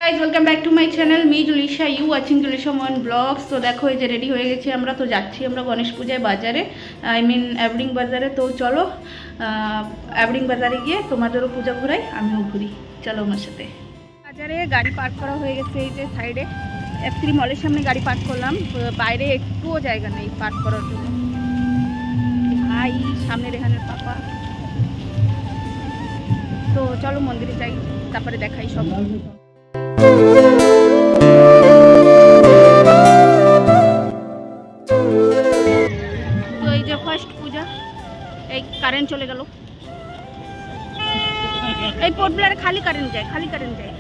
Guys welcome back to my channel me Julisha you watching Julisha Mon vlogs. তো দেখো এই যে রেডি হয়ে গেছি আমরা, তো যাচ্ছি আমরা গণেশ পূজায় বাজারে, আই মিন অ্যাবরিং বাজারে। তো চলো অ্যাবরিং বাজারে গিয়ে তোমাদেরও পূজা ঘুরাই, আমিও ঘুরি, চলো আমার সাথে। বাজারে গাড়ি পার্ক করা হয়ে গেছে এই যে সাইডে, F3 মলের সামনে গাড়ি পার্ক করলাম, বাইরে একটুও জায়গা নেই পার্ক করার জন্য। ভাই সামনে রেহানের পাপা। তো চলো মন্দিরে যাই, তারপরে দেখাই সব। তো এই যে ফার্স্ট পূজা, এই কারেন্ট চলে গেল, এই পোর্ট ব্লেয়ারে খালি কারেন্ট যায়, খালি কারেন্ট যায়।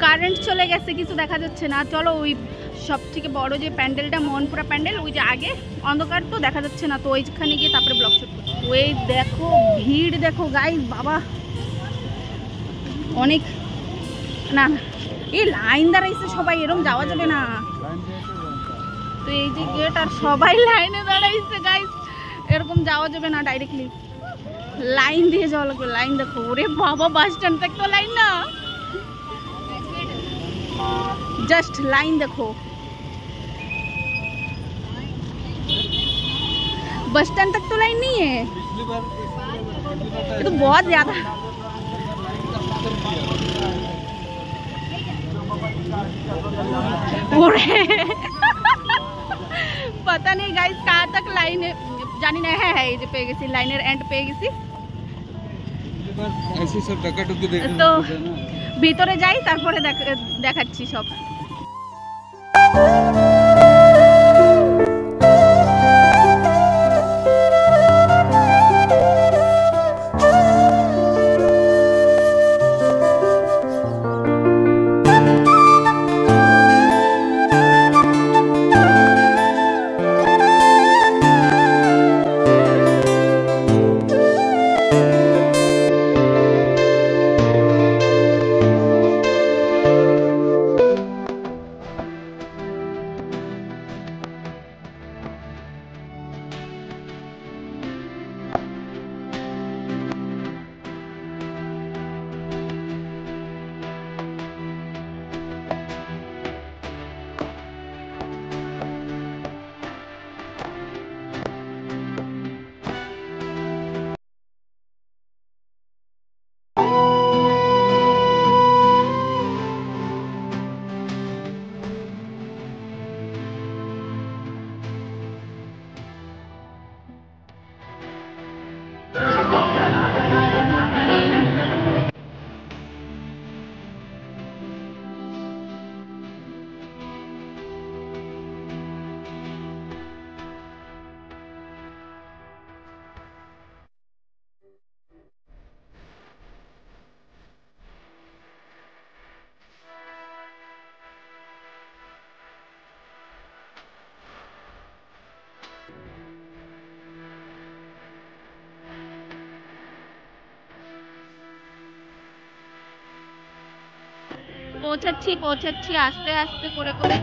কারেন্ট চলে গেছে, কিছু দেখা যাচ্ছে না। চলো ওই সব থেকে বড় যে প্যান্ডেলটা, মোহনপুরা প্যান্ডেল, ওই যে আগে অন্ধকার তো দেখা যাচ্ছে না, তো ওইখানে গিয়ে তারপরে ব্লগ শুট করছি। ওই দেখো ভিড় দেখো গাইস, বাবা অনেক না, এই লাইন দাঁড়াইছে সবাই, এরকম যাওয়া যাবে না। তো এই যে গেট, আর সবাই লাইনে দাঁড়াইছে গাইস, এরকম যাওয়া যাবে না, ডাইরেক্টলি লাইন দিয়ে যাওয়া লাগবে। লাইন দেখো, ওরে বাবা বাস স্ট্যান্ড থেকে তো লাইন না, जस्ट लाइन देखो, बस स्टैंड तक तो लाइन नहीं है, ये तो बहुत ज्यादा। पता नहीं गाइस कहाँ तक लाइन है, जानी नहीं है ये जो पे गई लाइनर एंड पे गई, ऐसे सब टकाटुकी देखने तो ভিতরে যাই, তারপরে দেখাচ্ছি সব। পৌঁছাচ্ছি পৌঁছাচ্ছি আস্তে আস্তে করে করে।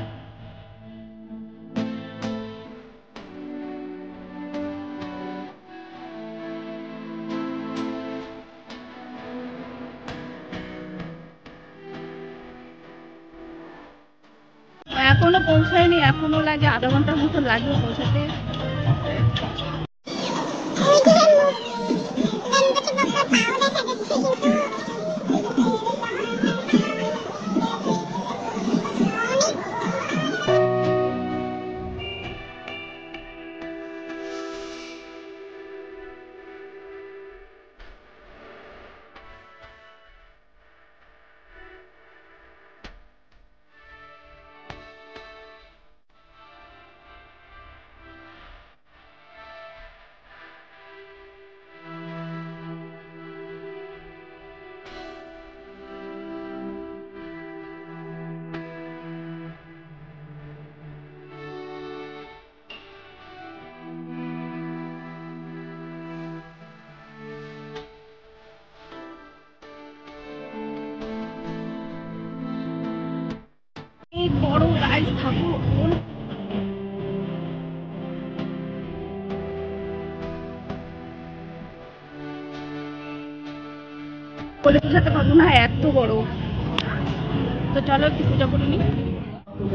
এখনো পৌঁছায়নি, এখনো লাগে আধা ঘন্টার মতো লাগবে পৌঁছাতে। বড় গাইস ঠাকুর। বলে বোঝাতে পারবো না, এত বড়। तो चलो एक पूजा कर ली।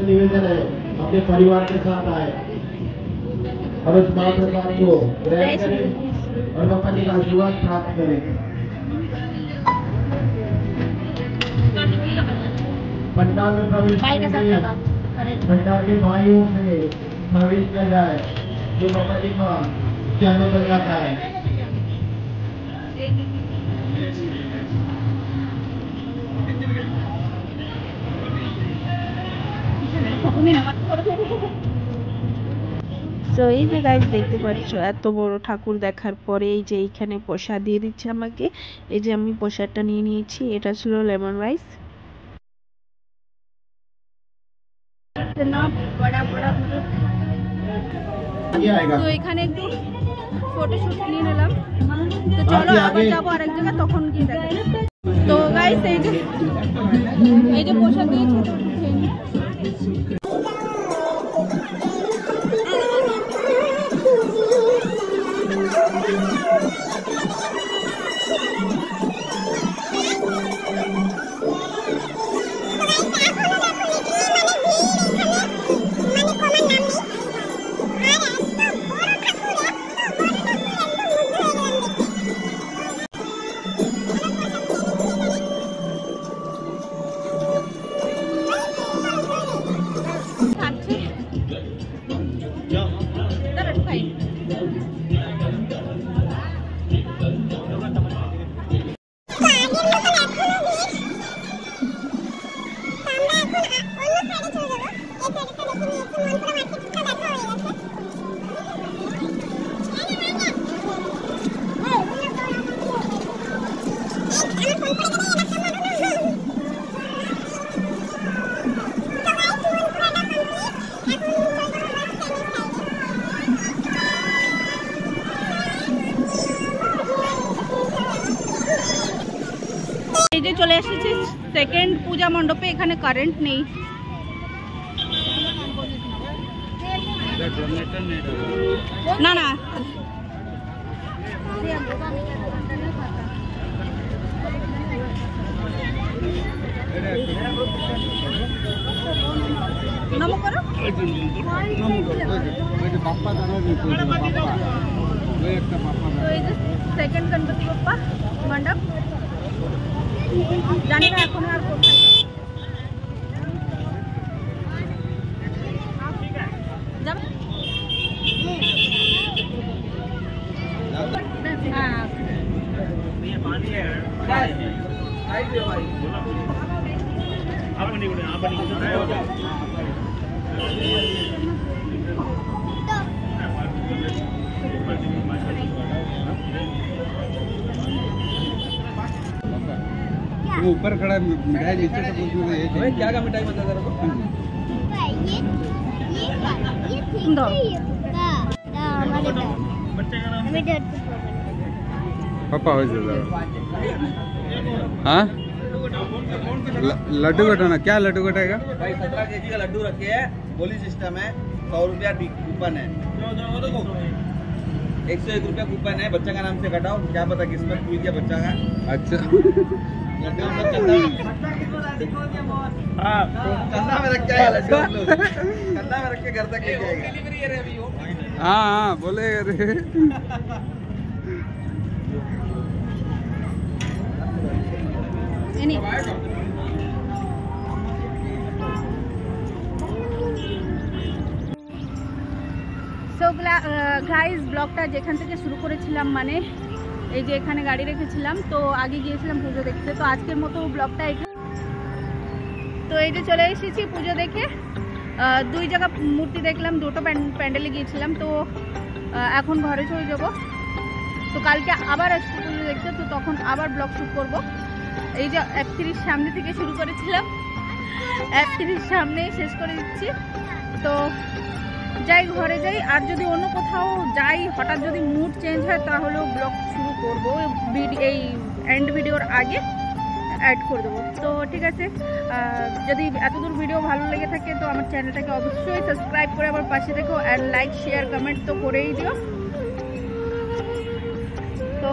निवेदन है अपने परिवार के साथ आए और उस महाप्रसाद को ग्रहण करें और बाबा जी का आशीर्वाद प्राप्त करें। पंडाल में प्रवेश पंडाल के भाइयों से प्रवेश किया जाए जो बाबा जी का चरणों तक जाता है। তো এই যে গাইস দেখতে পাচ্ছ এত বড় ঠাকুর দেখার পরে এই যে এইখানে প্রসাদ দিয়ে দিচ্ছে আমাকে। এই যে আমি প্রসাদটা নিয়ে নিয়েছি, এটা ছিল লেমন রাইস। তো এখানে একটু ফটোশুট নিয়ে নিলাম। তো চলো আবার যাবো আরেক জায়গায়, তখন গিয়ে দেখাই। তো গাইস এই যে প্রসাদ দিয়েছি, তো খেয়ে নিই। এই যে চলে এসেছি সেকেন্ড পূজা মণ্ডপে। এখানে কারেন্ট নেই, না না নমো করো। তো এই যে সেকেন্ড গণপতি বাপ্পা মণ্ডপ, জানি না এখন আর কোথায় যাবে। वो ऊपर खड़ा मिठाई नीचे से पूछ रहे हैं क्या का मिठाई बता तेरे को? पापा हो जाता हाँ लड्डू कटाना। क्या लड्डू कटाएगा भाई? 17 kg का लड्डू रखे है, बोली सिस्टम है, 100 रुपया कूपन है, 101 रुपया कूपन है, बच्चा का नाम से कटाओ, क्या पता किस्मत खुल गया बच्चा का। अच्छा कंधा में रख के लड्डू, कंधा में रख के घर तक ले जाएगा। हाँ हाँ बोलेगा रे। সো গাইস ব্লগটা যেখান থেকে শুরু করেছিলাম, মানে এই যে এখানে গাড়ি রেখেছিলাম, তো আগে গিয়েছিলাম পুজো দেখতে। তো আজকের মতো ব্লগটা এখানে। তো এই যে চলে এসেছি পুজো দেখে, দুই জায়গা মূর্তি দেখলাম, দুটো প্যান্ডেলে গিয়েছিলাম। তো এখন ঘরে চলে যাব। তো কালকে আবার আসছি পুজো দেখতে, তো তখন আবার ব্লগ শ্যুট করব। এই যে 31 সামনে থেকে শুরু করেছিলাম, 31 সামনে শেষ করে দিচ্ছি। তো যাই ঘরে যাই, আর যদি অন্য কোথাও যাই হঠাৎ যদি মুড চেঞ্জ হয় তাহলেও ব্লগ শুরু করবো এই এন্ড ভিডিওর আগে। অ্যাড করে দেবো। তো ঠিক আছে, যদি এতদূর ভিডিও ভালো লেগে থাকে তো আমার চ্যানেলটাকে অবশ্যই সাবস্ক্রাইব করে আমার পাশে দেখো, অ্যান্ড লাইক শেয়ার কমেন্ট তো করেই দিও। তো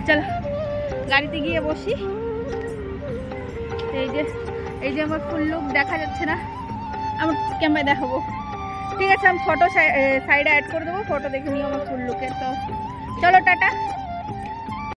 চলো গাড়িতে গিয়ে বসি। এই যে আমার ফুল লুক দেখা যাচ্ছে না, আমার ক্যামেরায় দেখাবো। ঠিক আছে, আমি ফটো সাইডে অ্যাড করে দেবো, ফটো দেখে নিও আমার ফুল লুকের। তো চলো টাটা।